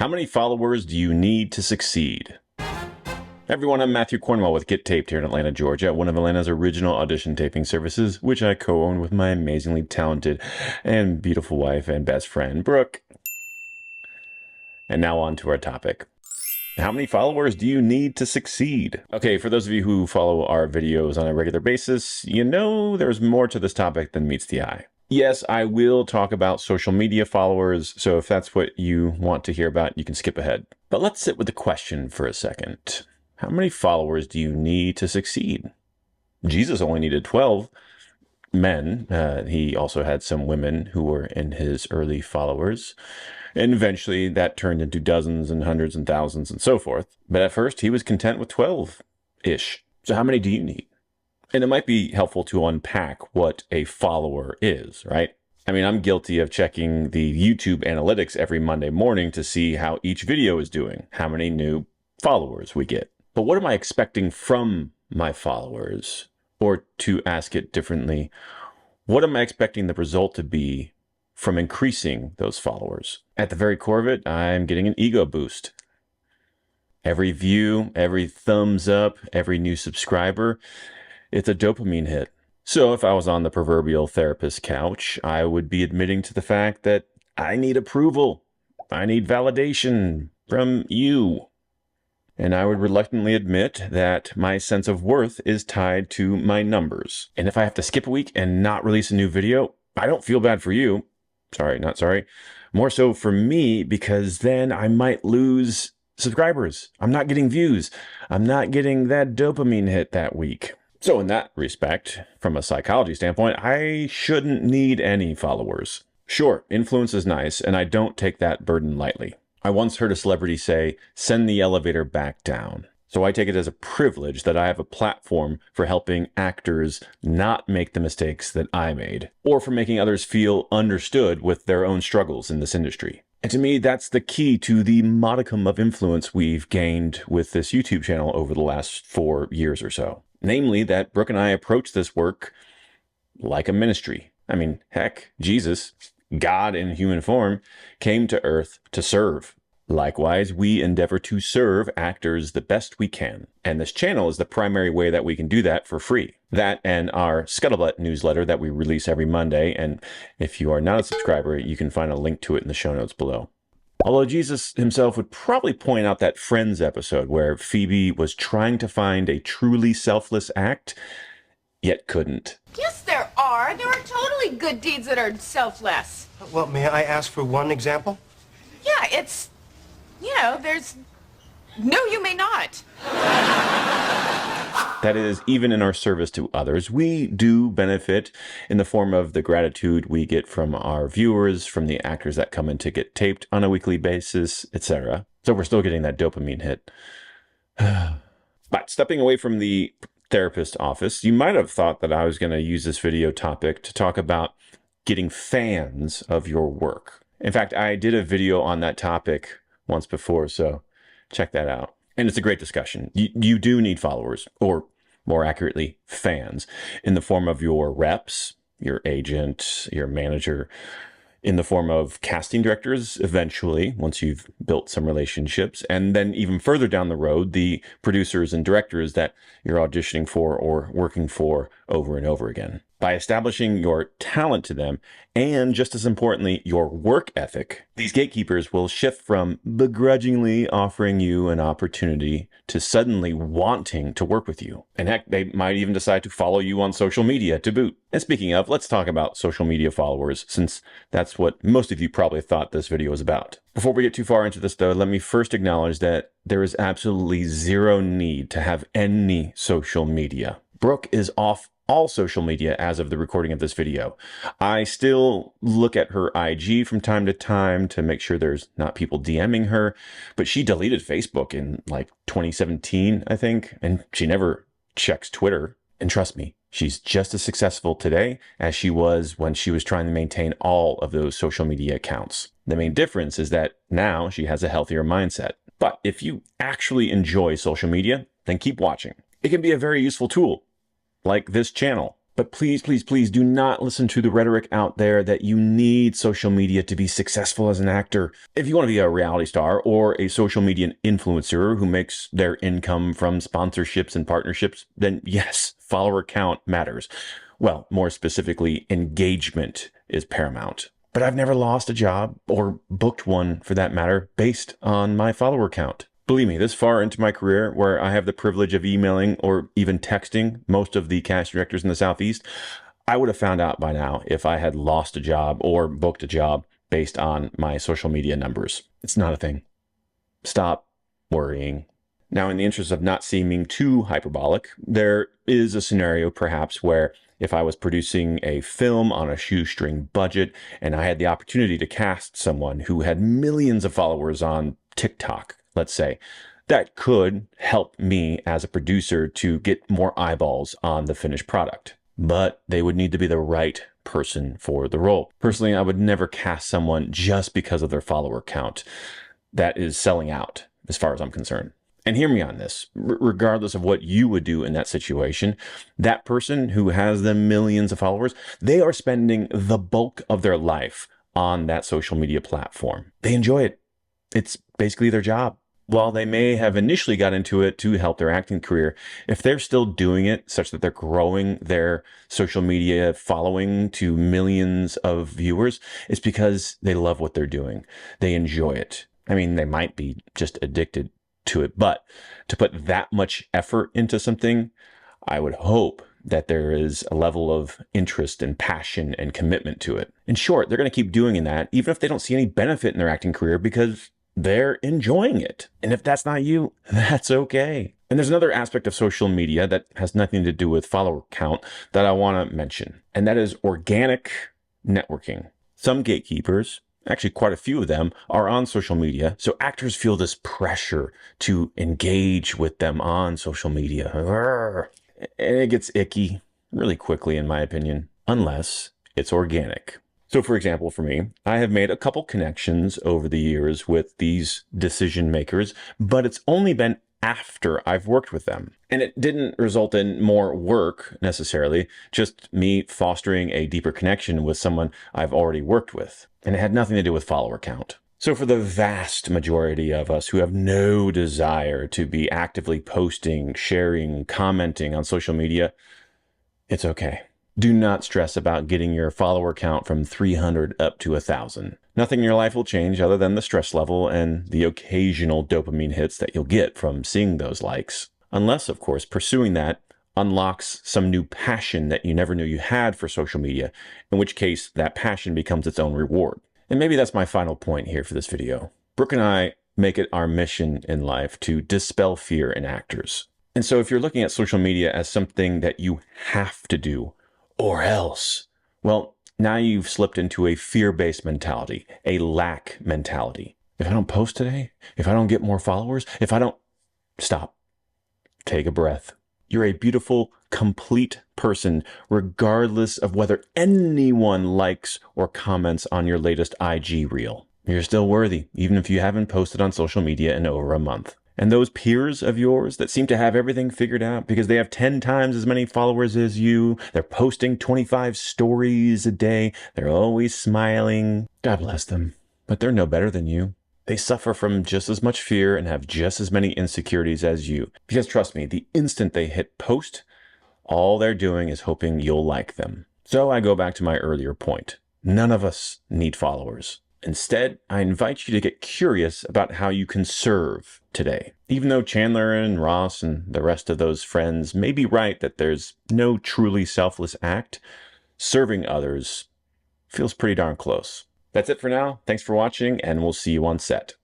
How many followers do you need to succeed? Everyone, I'm Matthew Cornwell with Get Taped here in Atlanta, Georgia, one of Atlanta's original audition taping services, which I co-own with my amazingly talented and beautiful wife and best friend, Brooke. And now on to our topic. How many followers do you need to succeed? Okay, for those of you who follow our videos on a regular basis, you know there's more to this topic than meets the eye. Yes, I will talk about social media followers, so if that's what you want to hear about, you can skip ahead. But let's sit with the question for a second. How many followers do you need to succeed? Jesus only needed 12 men. He also had some women who were in his early followers. And eventually that turned into dozens and hundreds and thousands and so forth. But at first he was content with 12-ish. So how many do you need? And it might be helpful to unpack what a follower is, right? I mean, I'm guilty of checking the YouTube analytics every Monday morning to see how each video is doing, how many new followers we get. But what am I expecting from my followers? Or to ask it differently, what am I expecting the result to be from increasing those followers? At the very core of it, I'm getting an ego boost. Every view, every thumbs up, every new subscriber, it's a dopamine hit. So if I was on the proverbial therapist couch, I would be admitting to the fact that I need approval. I need validation from you. And I would reluctantly admit that my sense of worth is tied to my numbers. And if I have to skip a week and not release a new video, I don't feel bad for you. Sorry, not sorry. More so for me, because then I might lose subscribers. I'm not getting views. I'm not getting that dopamine hit that week. So in that respect, from a psychology standpoint, I shouldn't need any followers. Sure, influence is nice, and I don't take that burden lightly. I once heard a celebrity say, send the elevator back down. So I take it as a privilege that I have a platform for helping actors not make the mistakes that I made, or for making others feel understood with their own struggles in this industry. And to me, that's the key to the modicum of influence we've gained with this YouTube channel over the last 4 years or so. Namely, that Brooke and I approach this work like a ministry. I mean, heck, Jesus, God in human form, came to earth to serve. Likewise, we endeavor to serve actors the best we can. And this channel is the primary way that we can do that for free. That and our Scuttlebutt newsletter that we release every Monday. And if you are not a subscriber, you can find a link to it in the show notes below. Although Jesus himself would probably point out that Friends episode where Phoebe was trying to find a truly selfless act, yet couldn't. Yes, there are. There are totally good deeds that are selfless. Well, may I ask for one example? Yeah, it's, there's... No, you may not. That is, even in our service to others, we do benefit in the form of the gratitude we get from our viewers, from the actors that come in to get taped on a weekly basis, etc. So we're still getting that dopamine hit. But stepping away from the therapist office, you might have thought that I was going to use this video topic to talk about getting fans of your work. In fact, I did a video on that topic once before, so check that out. And it's a great discussion. You do need followers, or more accurately, fans, in the form of your reps, your agent, your manager, in the form of casting directors eventually, once you've built some relationships, and then even further down the road, the producers and directors that you're auditioning for or working for over and over again. By establishing your talent to them, and just as importantly, your work ethic, these gatekeepers will shift from begrudgingly offering you an opportunity to suddenly wanting to work with you. And heck, they might even decide to follow you on social media to boot. And speaking of, let's talk about social media followers, since that's what most of you probably thought this video was about. Before we get too far into this though, let me first acknowledge that there is absolutely zero need to have any social media. Brooke is off all social media as of the recording of this video. I still look at her IG from time to make sure there's not people DMing her, but she deleted Facebook in like 2017, I think, and she never checks Twitter. And trust me, she's just as successful today as she was when she was trying to maintain all of those social media accounts. The main difference is that now she has a healthier mindset. But if you actually enjoy social media, then keep watching. It can be a very useful tool, like this channel. But please, please, please do not listen to the rhetoric out there that you need social media to be successful as an actor. If you want to be a reality star or a social media influencer who makes their income from sponsorships and partnerships, then yes, follower count matters. Well, more specifically, engagement is paramount. But I've never lost a job, or booked one for that matter, based on my follower count. Believe me, this far into my career, where I have the privilege of emailing or even texting most of the casting directors in the Southeast, I would have found out by now if I had lost a job or booked a job based on my social media numbers. It's not a thing. Stop worrying. Now, in the interest of not seeming too hyperbolic, there is a scenario perhaps where if I was producing a film on a shoestring budget and I had the opportunity to cast someone who had millions of followers on TikTok, let's say, that could help me as a producer to get more eyeballs on the finished product. But they would need to be the right person for the role. Personally, I would never cast someone just because of their follower count. That is selling out, as far as I'm concerned. And hear me on this, regardless of what you would do in that situation, that person who has the millions of followers, they are spending the bulk of their life on that social media platform. They enjoy it. It's basically their job. While they may have initially got into it to help their acting career, if they're still doing it such that they're growing their social media following to millions of viewers, it's because they love what they're doing. They enjoy it. I mean, they might be just addicted to it, but to put that much effort into something, I would hope that there is a level of interest and passion and commitment to it. In short, they're going to keep doing that even if they don't see any benefit in their acting career because they're enjoying it. And if that's not you, that's okay. And there's another aspect of social media that has nothing to do with follower count that I want to mention, and that is organic networking. Some gatekeepers, actually quite a few of them, are on social media, so actors feel this pressure to engage with them on social media. And it gets icky really quickly, in my opinion, unless it's organic. So for example, for me, I have made a couple connections over the years with these decision makers, but it's only been after I've worked with them. And it didn't result in more work necessarily, just me fostering a deeper connection with someone I've already worked with. And it had nothing to do with follower count. So for the vast majority of us who have no desire to be actively posting, sharing, commenting on social media, it's okay. Do not stress about getting your follower count from 300 up to 1,000. Nothing in your life will change other than the stress level and the occasional dopamine hits that you'll get from seeing those likes. Unless, of course, pursuing that unlocks some new passion that you never knew you had for social media, in which case that passion becomes its own reward. And maybe that's my final point here for this video. Brooke and I make it our mission in life to dispel fear in actors. And so if you're looking at social media as something that you have to do, or else, well, now you've slipped into a fear-based mentality, a lack mentality. If I don't post today, if I don't get more followers, if I don't... Stop. Take a breath. You're a beautiful, complete person, regardless of whether anyone likes or comments on your latest IG reel. You're still worthy, even if you haven't posted on social media in over a month. And those peers of yours that seem to have everything figured out because they have 10 times as many followers as you, they're posting 25 stories a day, they're always smiling. God bless them, but they're no better than you. They suffer from just as much fear and have just as many insecurities as you. Because trust me, the instant they hit post, all they're doing is hoping you'll like them. So I go back to my earlier point. None of us need followers. Instead, I invite you to get curious about how you can serve today. Even though Chandler and Ross and the rest of those friends may be right that there's no truly selfless act, serving others feels pretty darn close. That's it for now. Thanks for watching, and we'll see you on set.